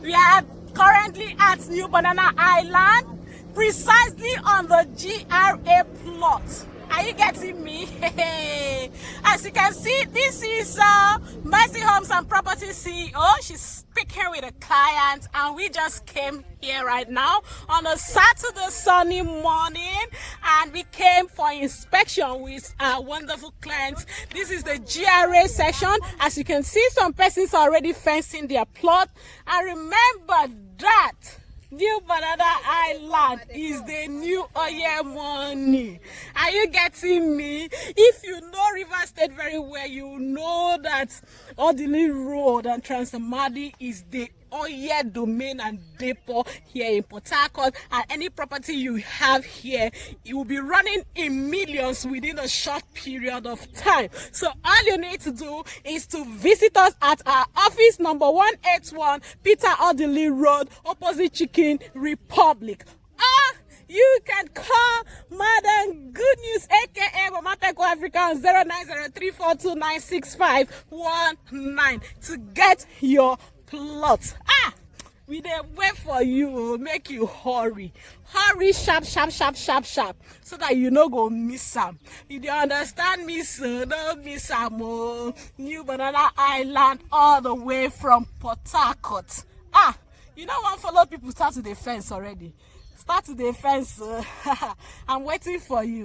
We are currently at New Banana Island, precisely on the GRA plot. Are you getting me? As you can see, this is Mercy Homes and Property CEO. She's speaking with a client, and we just came here right now on a Saturday sunny morning, and we came for inspection with our wonderful clients. This is the GRA section. As you can see, some persons are already fencing their plot. And remember that New Banana Island is the new oil money. Are you getting me? If you know River State very well, you know that Odili Road and Transamadi is the oil domain and depot here in Port Harcourt, and any property you have here, it will be running in millions within a short period of time. So all you need to do is to visit us at our office, number 181 Peter Odili Road, opposite Chicken Republic. You can call Madam Good News, aka Mama Pekle Africa, on 0903429651 to get your plot. We dey wait for you, make you hurry sharp, so that you no go miss am. You dey understand me, so no miss am. New Banana Island, all the way from Port Harcourt. You don't want to follow people start to the fence already. Start to the fence. I'm waiting for you.